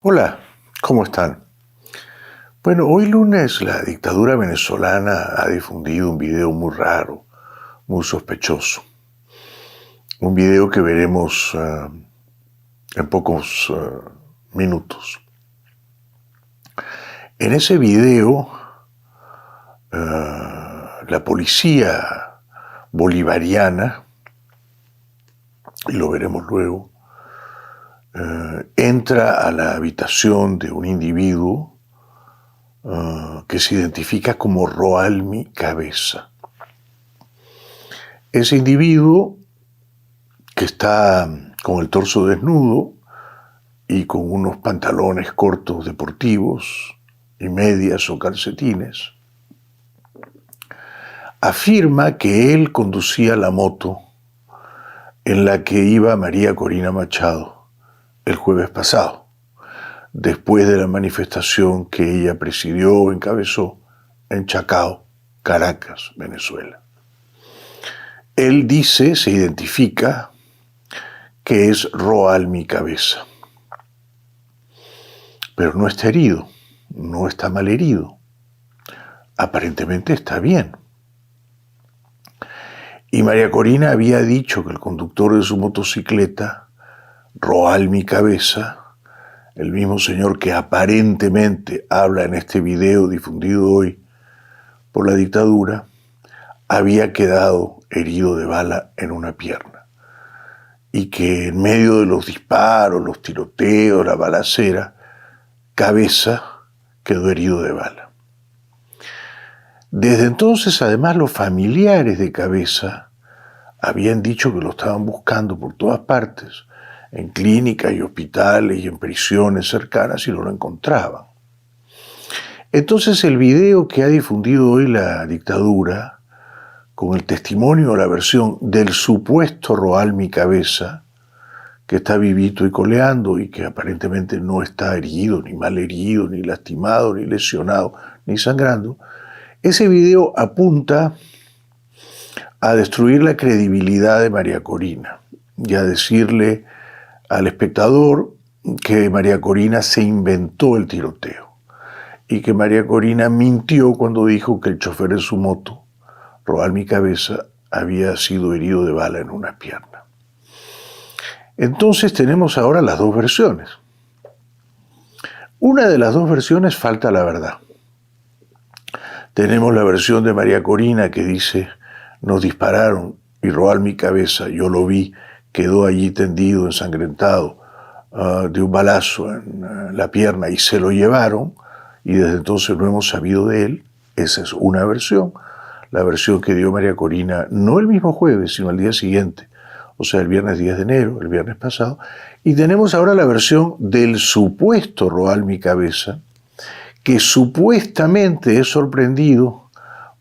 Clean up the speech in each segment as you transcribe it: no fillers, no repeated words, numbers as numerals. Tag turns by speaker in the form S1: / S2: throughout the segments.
S1: Hola, ¿cómo están? Bueno, hoy lunes la dictadura venezolana ha difundido un video muy raro, muy sospechoso. Un video que veremos en pocos minutos. En ese video, la policía bolivariana, y lo veremos luego, entra a la habitación de un individuo que se identifica como Roalmi Cabeza. Ese individuo, que está con el torso desnudo y con unos pantalones cortos deportivos y medias o calcetines, afirma que él conducía la moto en la que iba María Corina Machado el jueves pasado, después de la manifestación que ella presidió o encabezó en Chacao, Caracas, Venezuela. Él dice, se identifica, que es Roalmi Cabeza. Pero no está herido, no está mal herido. Aparentemente está bien. Y María Corina había dicho que el conductor de su motocicleta, Roalmi Cabeza, el mismo señor que aparentemente habla en este video difundido hoy por la dictadura, había quedado herido de bala en una pierna. Y que en medio de los disparos, los tiroteos, la balacera, Cabeza quedó herido de bala. Desde entonces, además, los familiares de Cabeza habían dicho que lo estaban buscando por todas partes, en clínicas y hospitales y en prisiones cercanas, y no lo encontraban. Entonces el video que ha difundido hoy la dictadura, con el testimonio o la versión del supuesto Roalmi Cabeza, que está vivito y coleando y que aparentemente no está herido, ni mal herido, ni lastimado, ni lesionado, ni sangrando, ese video apunta a destruir la credibilidad de María Corina y a decirle al espectador que María Corina se inventó el tiroteo y que María Corina mintió cuando dijo que el chofer de su moto, Roalmi Cabeza, había sido herido de bala en una pierna. Entonces tenemos ahora las dos versiones. Una de las dos versiones falta la verdad. Tenemos la versión de María Corina que dice: nos dispararon y Roalmi Cabeza, yo lo vi, quedó allí tendido, ensangrentado, de un balazo en la pierna y se lo llevaron y desde entonces no hemos sabido de él. Esa es una versión. La versión que dio María Corina, no el mismo jueves, sino al día siguiente, o sea, el viernes 10 de enero, el viernes pasado. Y tenemos ahora la versión del supuesto Roalmi Cabeza, que supuestamente es sorprendido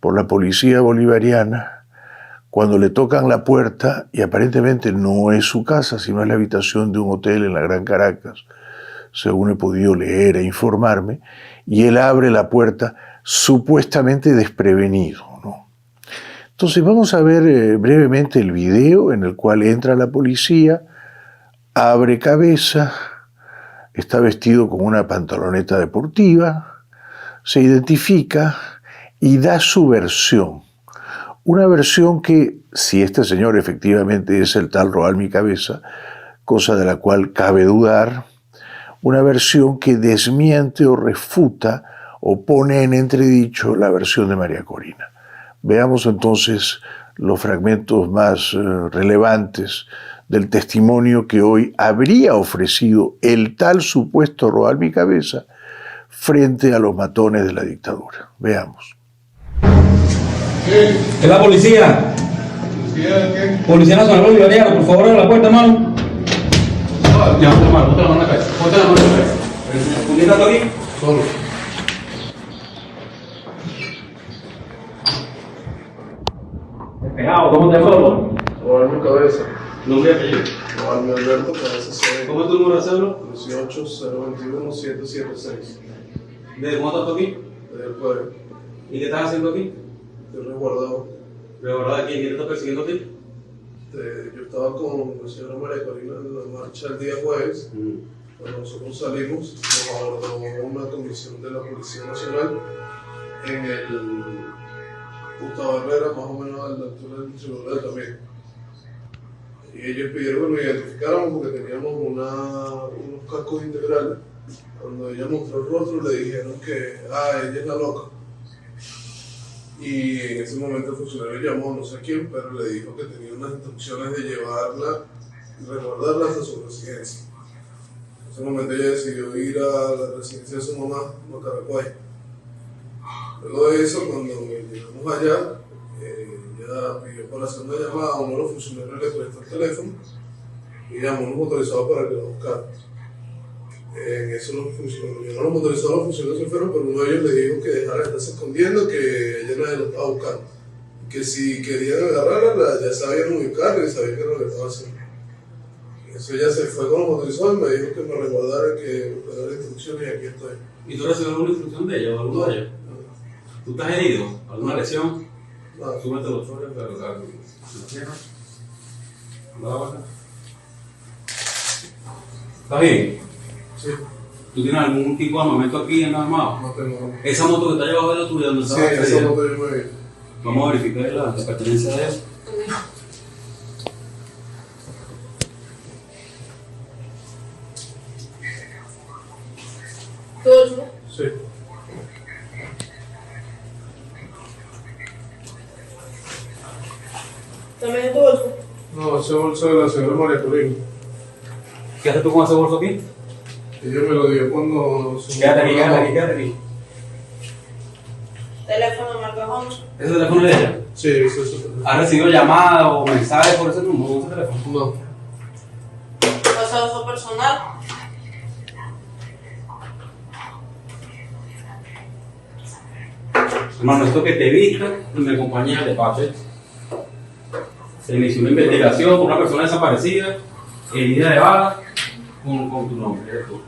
S1: por la policía bolivariana cuando le tocan la puerta y aparentemente no es su casa, sino es la habitación de un hotel en la Gran Caracas, según he podido leer e informarme, y él abre la puerta supuestamente desprevenido, ¿no? Entonces vamos a ver brevemente el video en el cual entra la policía, abre Cabeza, está vestido con una pantaloneta deportiva, se identifica y da su versión. Una versión que, si este señor efectivamente es el tal Roalmi Cabeza, cosa de la cual cabe dudar, una versión que desmiente o refuta o pone en entredicho la versión de María Corina. Veamos entonces los fragmentos más relevantes del testimonio que hoy habría ofrecido el tal supuesto Roalmi Cabeza frente a los matones de la dictadura. Veamos.
S2: ¿Qué es la policía?
S3: ¿Policía qué?
S2: Policía Nacional Bolivariana, por favor, abre la puerta, hermano.
S3: Ya, hermano, ponte la mano acá. Ponte la mano acá.
S2: ¿Quién está aquí?
S3: Solo.
S2: Despejado, ¿cómo te solo?
S3: Roalmi Cabeza.
S2: Nombre y apellido.
S3: Roalmi Alberto Cabeza C.
S2: ¿Cómo es tu número de cédula?
S3: 18-021-776.
S2: ¿Desde cuándo estás aquí?
S3: Desde el jueves.
S2: ¿Y qué estás haciendo aquí?
S3: Estoy resguardado.
S2: ¿De verdad quién te está persiguiendo aquí?
S3: Yo estaba con la señora María Corina en la marcha el día jueves
S4: Cuando nosotros salimos, nos abordó una comisión de la Policía Nacional en el Gustavo Herrera, más o menos a la altura del Tribunal también. Y ellos pidieron que nos identificáramos porque teníamos unos cascos integrales. Cuando ella mostró el rostro le dijeron que ella es la loca. Y en ese momento el funcionario llamó a no sé quién, pero le dijo que tenía unas instrucciones de llevarla y resguardarla hasta su residencia. En ese momento ella decidió ir a la residencia de su mamá, Macaracuay. Luego de eso, cuando llegamos allá, ella pidió para hacer una llamada a uno de los funcionarios, le prestó el teléfono y llamó a unos motorizados para que la buscaran. En eso los funcionarios, no los motorizados, los funcionarios se fueron, pero uno de ellos le dijo que dejara de estarse escondiendo, que ella nadie lo estaba buscando. Que si querían agarrarla, ya sabían ubicarla y sabían qué era lo que estaba haciendo. Eso ella se fue con los motorizados y me dijo que me resguardara, que me diera instrucciones y aquí estoy.
S2: ¿Y tú recibes alguna instrucción de ella o alguno de ellos? ¿Tú estás herido? ¿Alguna lesión?
S4: Nada.
S2: Súbete los flores, pero la tierra. Anda la vaca. ¿Estás bien?
S4: Sí,
S2: ¿Tú tienes algún tipo de armamento aquí en la armada?
S4: no tengo.
S2: Esa moto que está debajo de la tuya, ¿dónde
S4: Sí,
S2: estaba?
S4: esa moto yo me vi.
S2: Vamos a verificar la pertenencia de eso.
S5: ¿Todo?
S4: Sí.
S5: ¿También es tu bolso?
S4: No, ese bolso de la señora María Corina.
S2: ¿Qué haces tú con ese bolso aquí?
S4: Ella me lo dio cuando...
S2: Quédate aquí, quédate aquí, quédate aquí.
S5: Teléfono marca Home.
S2: ¿Ese es el teléfono de ella?
S4: Sí, eso es eso.
S2: ¿Has recibido llamadas o mensajes por ese número, ese teléfono?
S4: No.
S5: ¿Pasa uso personal?
S2: Hermano, esto que te viste en mi compañía de despacho. Se inició una investigación por una persona desaparecida, herida de bala, con tu nombre. Eres tú.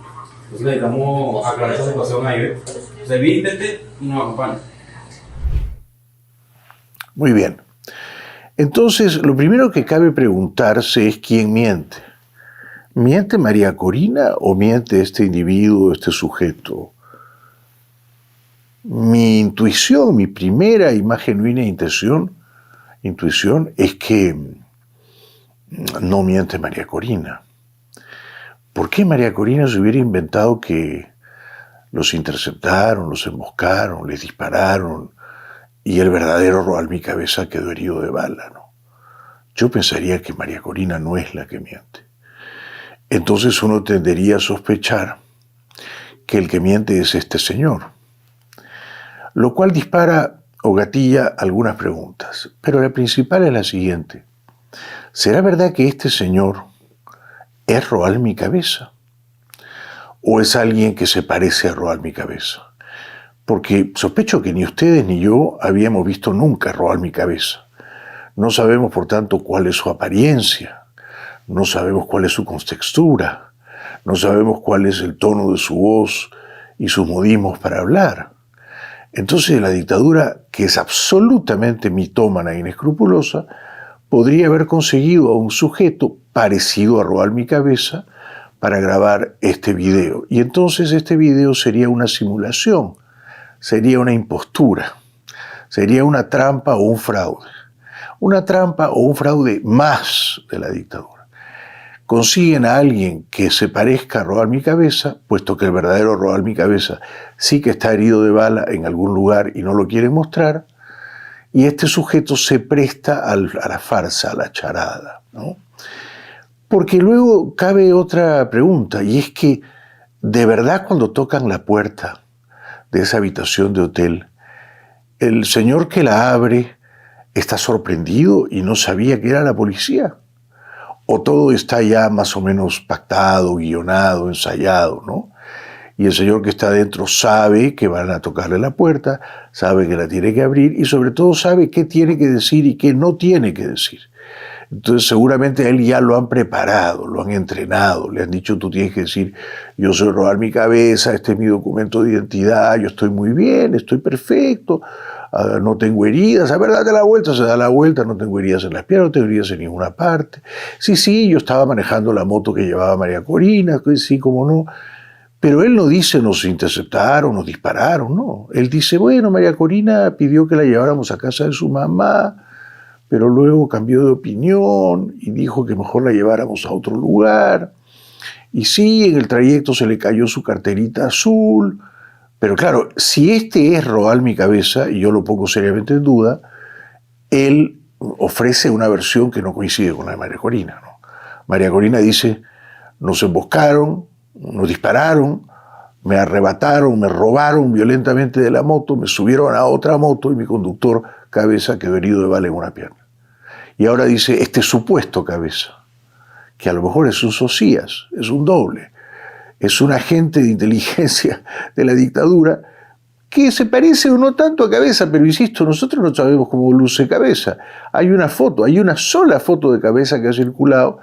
S2: Entonces necesitamos aclarar esa situación ahí, ¿ves? Entonces vístete y nos acompaña.
S1: Muy bien. Entonces, lo primero que cabe preguntarse es quién miente. ¿Miente María Corina o miente este individuo, este sujeto? Mi intuición, mi primera y más genuina intuición es que no miente María Corina. ¿Por qué María Corina se hubiera inventado que los interceptaron, los emboscaron, les dispararon y el verdadero Roal Mi Cabeza quedó herido de bala, ¿no? Yo pensaría que María Corina no es la que miente. Entonces uno tendería a sospechar que el que miente es este señor, lo cual dispara o gatilla algunas preguntas, pero la principal es la siguiente. ¿Será verdad que este señor es Roal Mi Cabeza? ¿O es alguien que se parece a Roal Mi Cabeza? Porque sospecho que ni ustedes ni yo habíamos visto nunca Roal Mi Cabeza. No sabemos, por tanto, cuál es su apariencia, no sabemos cuál es su contextura, no sabemos cuál es el tono de su voz y sus modismos para hablar. Entonces la dictadura, que es absolutamente mitómana e inescrupulosa, podría haber conseguido a un sujeto parecido a Roal Mi Cabeza para grabar este video. Y entonces este video sería una simulación, sería una impostura, sería una trampa o un fraude. Una trampa o un fraude más de la dictadura. Consiguen a alguien que se parezca a Roal Mi Cabeza, puesto que el verdadero Roal Mi Cabeza sí que está herido de bala en algún lugar y no lo quiere mostrar, y este sujeto se presta a la farsa, a la charada, ¿no? Porque luego cabe otra pregunta, y es que, de verdad, cuando tocan la puerta de esa habitación de hotel, el señor que la abre está sorprendido y no sabía que era la policía. O todo está ya más o menos pactado, guionado, ensayado, ¿no? Y el señor que está adentro sabe que van a tocarle la puerta, sabe que la tiene que abrir y sobre todo sabe qué tiene que decir y qué no tiene que decir. Entonces seguramente a él ya lo han preparado, lo han entrenado, le han dicho tú tienes que decir yo soy Roal Mi Cabeza, este es mi documento de identidad, yo estoy muy bien, estoy perfecto, no tengo heridas, a ver, date la vuelta, se da la vuelta, no tengo heridas en las piernas, no tengo heridas en ninguna parte. Sí, yo estaba manejando la moto que llevaba María Corina, sí, cómo no. Pero él no dice nos interceptaron, nos dispararon, no. Él dice, bueno, María Corina pidió que la lleváramos a casa de su mamá, pero luego cambió de opinión y dijo que mejor la lleváramos a otro lugar. Y sí, en el trayecto se le cayó su carterita azul. Pero claro, si este es robar mi cabeza, y yo lo pongo seriamente en duda, él ofrece una versión que no coincide con la de María Corina, ¿no? María Corina dice, nos emboscaron, nos dispararon, me arrebataron, me robaron violentamente de la moto, me subieron a otra moto y mi conductor, Cabeza, quedó herido de bala en una pierna. Y ahora dice, este supuesto Cabeza, que a lo mejor es un socias, es un doble, es un agente de inteligencia de la dictadura que se parece o no tanto a Cabeza, pero insisto, nosotros no sabemos cómo luce Cabeza. Hay una foto, hay una sola foto de Cabeza que ha circulado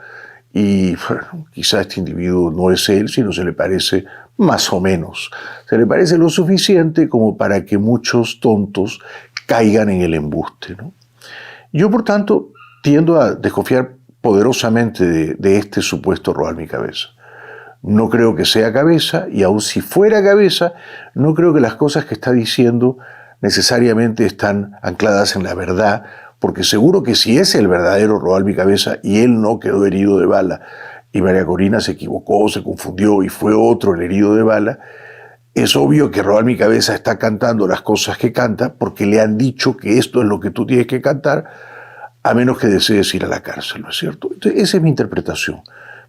S1: y bueno, quizá este individuo no es él, sino se le parece más o menos. Se le parece lo suficiente como para que muchos tontos caigan en el embuste, ¿no? Yo, por tanto, tiendo a desconfiar poderosamente de este supuesto robar mi cabeza. No creo que sea Cabeza, y aun si fuera Cabeza, no creo que las cosas que está diciendo necesariamente están ancladas en la verdad, porque seguro que si es el verdadero robar mi cabeza y él no quedó herido de bala, y María Corina se equivocó, se confundió y fue otro el herido de bala, es obvio que robar mi cabeza está cantando las cosas que canta porque le han dicho que esto es lo que tú tienes que cantar, a menos que desees ir a la cárcel, ¿no es cierto? Entonces, esa es mi interpretación.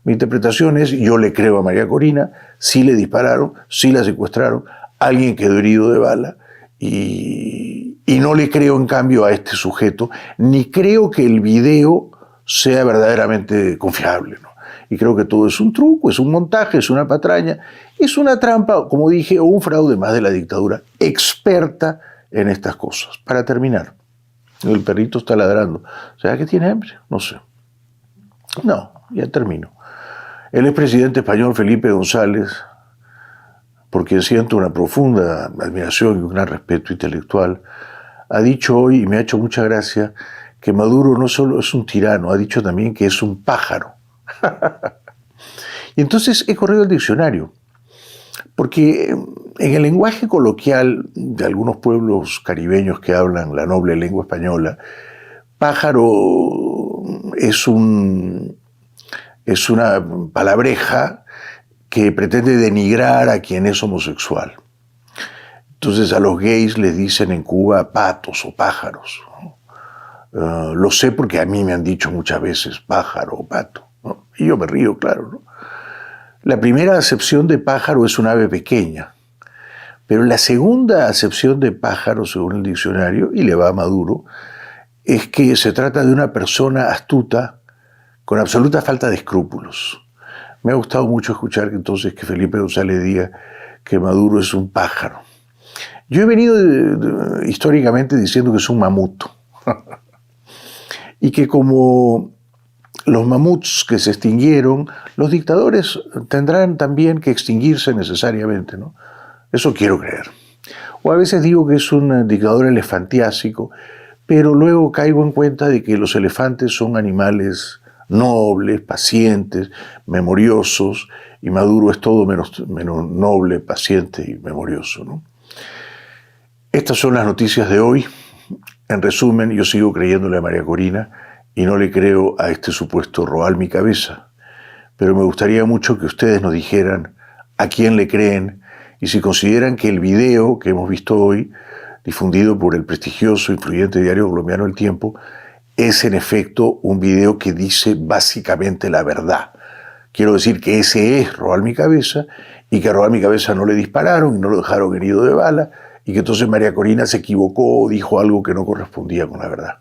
S1: Mi interpretación es, yo le creo a María Corina, sí le dispararon, sí la secuestraron, alguien quedó herido de bala y no le creo en cambio a este sujeto, ni creo que el video sea verdaderamente confiable, ¿no? Y creo que todo es un truco, es un montaje, es una patraña, es una trampa, como dije, o un fraude más de la dictadura, experta en estas cosas. Para terminar, el perrito está ladrando. ¿Será que tiene hambre? No sé. No, ya termino. El expresidente español Felipe González, por quien siento una profunda admiración y un gran respeto intelectual, ha dicho hoy, y me ha hecho mucha gracia, que Maduro no solo es un tirano, ha dicho también que es un pájaro. Y entonces he corrido el diccionario, porque en el lenguaje coloquial de algunos pueblos caribeños que hablan la noble lengua española, pájaro es una palabreja que pretende denigrar a quien es homosexual. Entonces a los gays les dicen en Cuba patos o pájaros. Lo sé porque a mí me han dicho muchas veces pájaro o pato, ¿no? Y yo me río, claro, ¿no? La primera acepción de pájaro es un ave pequeña, pero la segunda acepción de pájaro, según el diccionario, y le va a Maduro, es que se trata de una persona astuta con absoluta falta de escrúpulos. Me ha gustado mucho escuchar entonces que Felipe González diga que Maduro es un pájaro. Yo he venido históricamente diciendo que es un mamuto. Y que como los mamuts que se extinguieron, los dictadores tendrán también que extinguirse necesariamente, ¿no? Eso quiero creer. O a veces digo que es un dictador elefantiásico, pero luego caigo en cuenta de que los elefantes son animales nobles, pacientes, memoriosos, y Maduro es todo menos noble, paciente y memorioso, ¿no? Estas son las noticias de hoy. En resumen, yo sigo creyéndole a María Corina y no le creo a este supuesto robar mi cabeza. Pero me gustaría mucho que ustedes nos dijeran a quién le creen y si consideran que el video que hemos visto hoy, difundido por el prestigioso e influyente diario colombiano El Tiempo, es en efecto un video que dice básicamente la verdad. Quiero decir que ese es robar mi cabeza y que a robar mi cabeza no le dispararon y no lo dejaron herido de bala y que entonces María Corina se equivocó o dijo algo que no correspondía con la verdad.